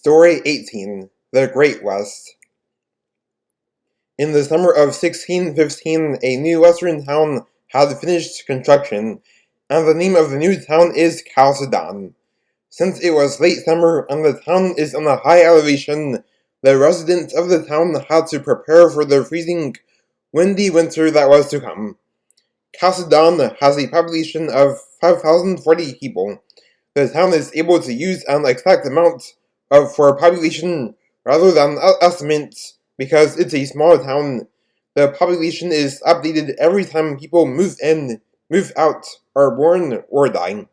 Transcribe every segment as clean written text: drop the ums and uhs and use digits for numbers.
Story 18. The Great West. In the summer of 1615, a new western town had finished construction, and the name of the new town is Chalcedon. Since it was late summer and the town is on a high elevation, the residents of the town had to prepare for the freezing, windy winter that was to come. Chalcedon has a population of 5,040 people. The town is able to use an exact amount for population rather than estimates because it's a small town. The population is updated every time people move in, move out, are born, or die.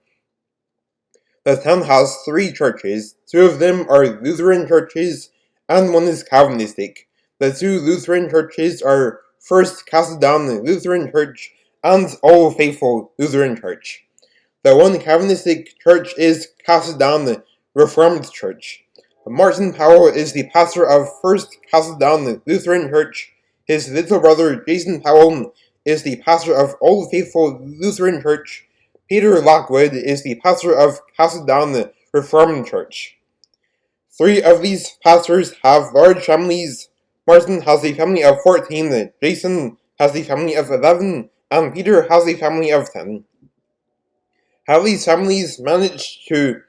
The town has 3 churches. 2 of them are Lutheran churches, and 1 is Calvinistic. The 2 Lutheran churches are First Chalcedon Lutheran Church and All Faithful Lutheran Church. The 1 Calvinistic church is Chalcedon Reformed Church. Martin Powell is the pastor of First Chalcedon Lutheran Church. His little brother Jason Powell is the pastor of All Faithful Lutheran Church. Peter Lockwood is the pastor of Chalcedon Reformed Church. 3 of these pastors have large families. Martin has a family of 14, Jason has a family of 11, and Peter has a family of 10. How these families managed to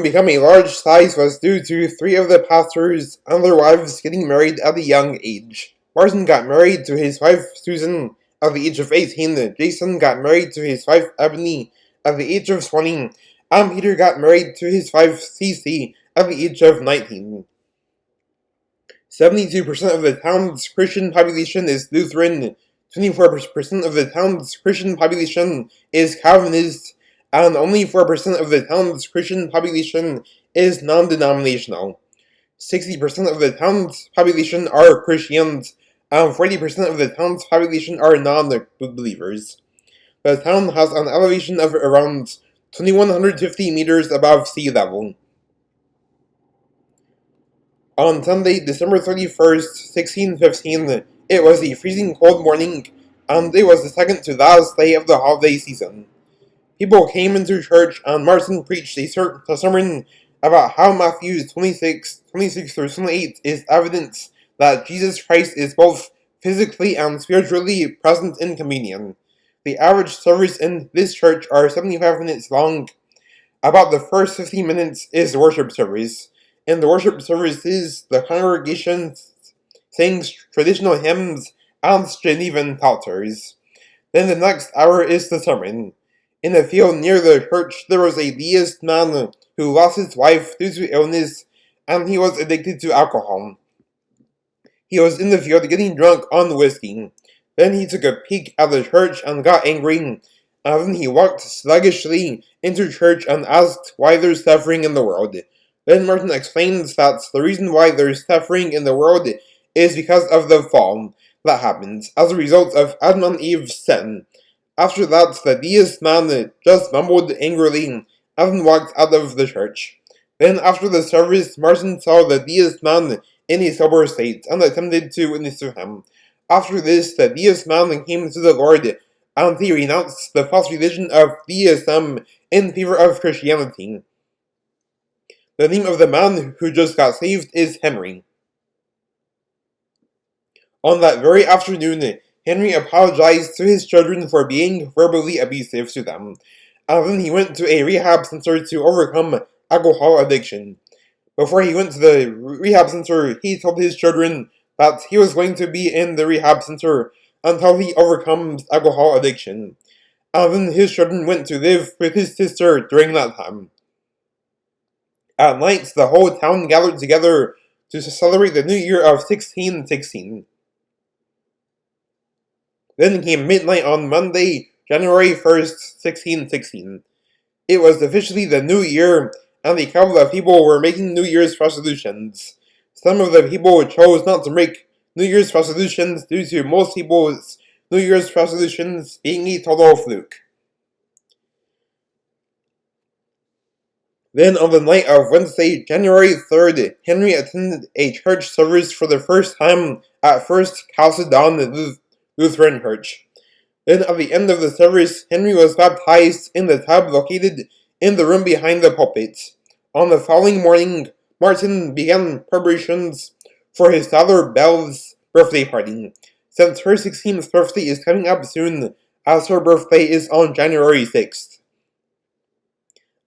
become a large size was due to 3 of the pastors and their wives getting married at a young age. Martin got married to his wife Susan at the age of 18, Jason got married to his wife Ebony at the age of 20, and Peter got married to his wife Cece at the age of 19. 72% of the town's Christian population is Lutheran, 24% of the town's Christian population is Calvinist, and only 4% of the town's Christian population is non-denominational. 60% of the town's population are Christians, and 40% of the town's population are non-believers. The town has an elevation of around 2,150 meters above sea level. On Sunday, December 31st, 1615, it was a freezing cold morning, and it was the second to last day of the holiday season. People came into church, and Martin preached a sermon about how Matthew 26 through 28 is evidence that Jesus Christ is both physically and spiritually present in communion. The average service in this church are 75 minutes long. About the first 15 minutes is worship service. In the worship services, the congregation sings traditional hymns and Genevan psalters. Then the next hour is the sermon. In a field near the church, there was a deist man who lost his wife due to illness, and he was addicted to alcohol. He was in the field getting drunk on whiskey. Then he took a peek at the church and got angry, and then he walked sluggishly into church and asked why there's suffering in the world. Then Martin explains that the reason why there's suffering in the world is because of the fall that happens as a result of Adam and Eve's sin. After that, the deist man just mumbled angrily and then walked out of the church. Then after the service, Martin saw the deist man in a sober state and attempted to witness to him. After this, the deist man came to the Lord, and he renounced the false religion of deism in favor of Christianity. The name of the man who just got saved is Henry. On that very afternoon, Henry apologized to his children for being verbally abusive to them, and then he went to a rehab center to overcome alcohol addiction. Before he went to the rehab center, he told his children that he was going to be in the rehab center until he overcomes alcohol addiction, and then his children went to live with his sister during that time. At night, the whole town gathered together to celebrate the new year of 1616. Then came midnight on Monday, January 1st, 1616. It was officially the new year, and a couple of people were making New Year's resolutions. Some of the people chose not to make New Year's resolutions due to most people's New Year's resolutions being a total fluke. Then on the night of Wednesday, January 3rd, Henry attended a church service for the first time at First Chalcedon Lutheran Church. Then at the end of the service, Henry was baptized in the tub located in the room behind the pulpit. On the following morning, Martin began preparations for his daughter Belle's birthday party, since her 16th birthday is coming up soon, as her birthday is on January 6th.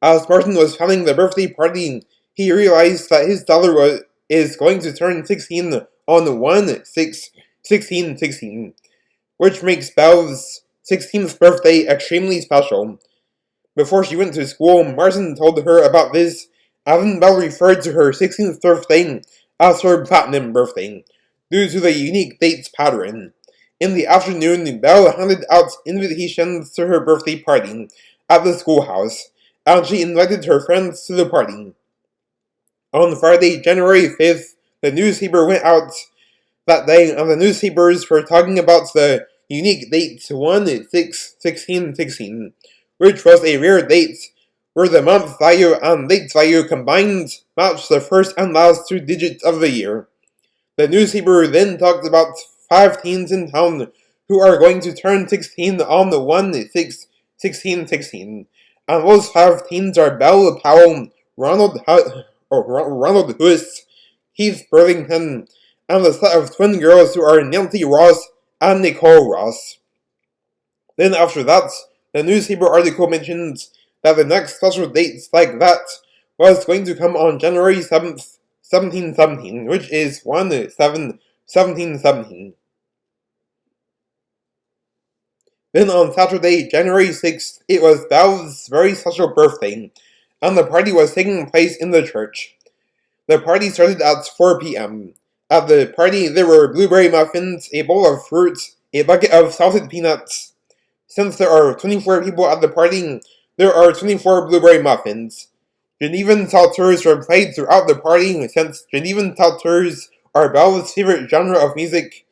As Martin was planning the birthday party, he realized that his daughter is going to turn 16 on 1/6/16/16, which makes Belle's 16th birthday extremely special. Before she went to school, Martin told her about this, and Belle referred to her 16th birthday as her platinum birthday, due to the unique dates pattern. In the afternoon, Belle handed out invitations to her birthday party at the schoolhouse, and she invited her friends to the party. On Friday, January 5th, the newspaper went out that day, and the newspapers were talking about the unique date 1/6/16/16, which was a rare date where the month value and date value combined matched the first and last two digits of the year. The newspaper then talked about 5 teens in town who are going to turn 16 on the 1/6/16/16, and those 5 teens are Belle Powell, Ronald Huss, Heath Burlington, and the set of twin girls who are Nancy Ross and Nicole Ross. Then after that, the newspaper article mentions that the next special date like that was going to come on January 7th, 1717, which is 1/7/1717. Then on Saturday, January 6th, it was Belle's very special birthday, and the party was taking place in the church. The party started at 4 p.m. At the party, there were blueberry muffins, a bowl of fruit, a bucket of salted peanuts. Since there are 24 people at the party, there are 24 blueberry muffins. Genevan psalters were played throughout the party, since Genevan psalters are Belle's favorite genre of music.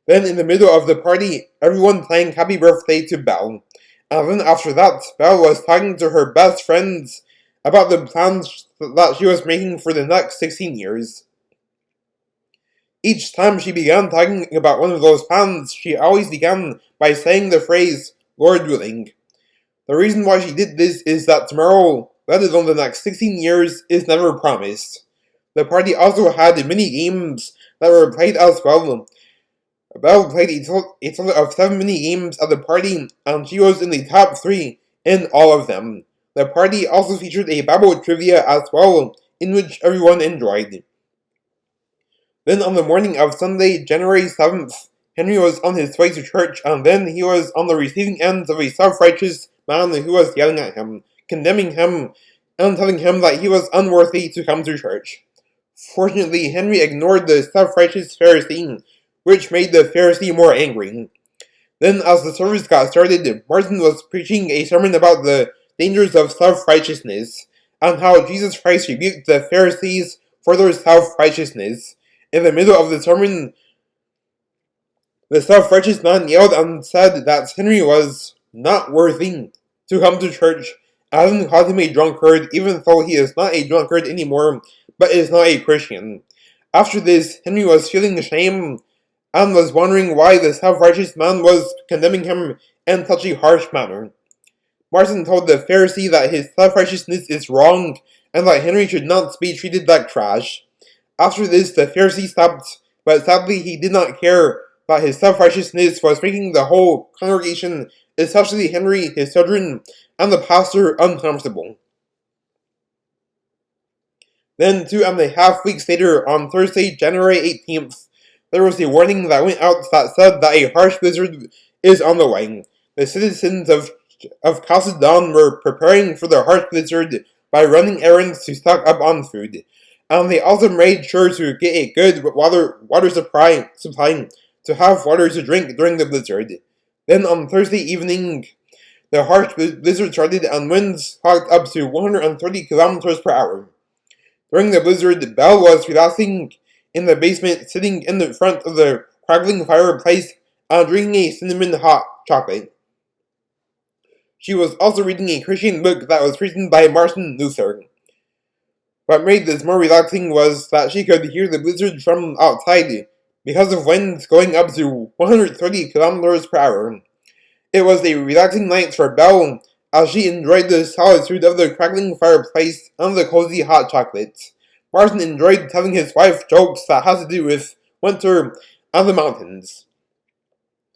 Then in the middle of the party, everyone sang happy birthday to Belle. And then after that, Belle was talking to her best friends about the plans that she was making for the next 16 years. Each time she began talking about one of those plans, she always began by saying the phrase, Lord willing. The reason why she did this is that tomorrow, let alone the next 16 years, is never promised. The party also had mini games that were played as well. Belle played a total of 7 mini games at the party, and she was in the top 3 in all of them. The party also featured a Bible trivia as well, in which everyone enjoyed. Then on the morning of Sunday, January 7th, Henry was on his way to church, and then he was on the receiving end of a self-righteous man who was yelling at him, condemning him, and telling him that he was unworthy to come to church. Fortunately, Henry ignored the self-righteous Pharisee, which made the Pharisee more angry. Then, as the service got started, Martin was preaching a sermon about the dangers of self-righteousness, and how Jesus Christ rebuked the Pharisees for their self-righteousness. In the middle of the sermon, the self-righteous man yelled and said that Henry was not worthy to come to church, and called him a drunkard, even though he is not a drunkard anymore, but is not a Christian. After this, Henry was feeling shame, and was wondering why the self-righteous man was condemning him in such a harsh manner. Martin told the Pharisee that his self-righteousness is wrong, and that Henry should not be treated like trash. After this, the Pharisee stopped, but sadly he did not care that his self-righteousness was making the whole congregation, especially Henry, his children, and the pastor, uncomfortable. Then, 2.5 weeks later, on Thursday, January 18th, there was a warning that went out that said that a harsh blizzard is on the way. The citizens of Chalcedon were preparing for the harsh blizzard by running errands to stock up on food, and they also made sure to get a good water supply to have water to drink during the blizzard. Then on Thursday evening, the harsh blizzard started and winds clocked up to 130 kilometers per hour. During the blizzard, Belle was relaxing in the basement, sitting in the front of the crackling fireplace and drinking a cinnamon hot chocolate. She was also reading a Christian book that was written by Martin Luther. What made this more relaxing was that she could hear the blizzard from outside, because of winds going up to 130 kilometers per hour. It was a relaxing night for Belle, as she enjoyed the solitude of the crackling fireplace and the cozy hot chocolates. Martin enjoyed telling his wife jokes that had to do with winter and the mountains.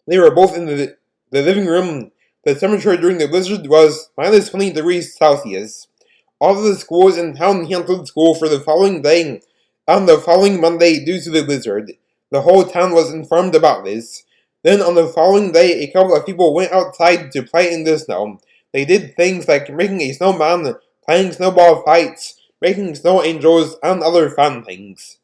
They were both in the living room. The temperature during the blizzard was minus 20 degrees Celsius. All of the schools in town canceled school for the following day and the following Monday due to the blizzard. The whole town was informed about this. Then on the following day, a couple of people went outside to play in the snow. They did things like making a snowman, playing snowball fights, making snow angels, and other fun things.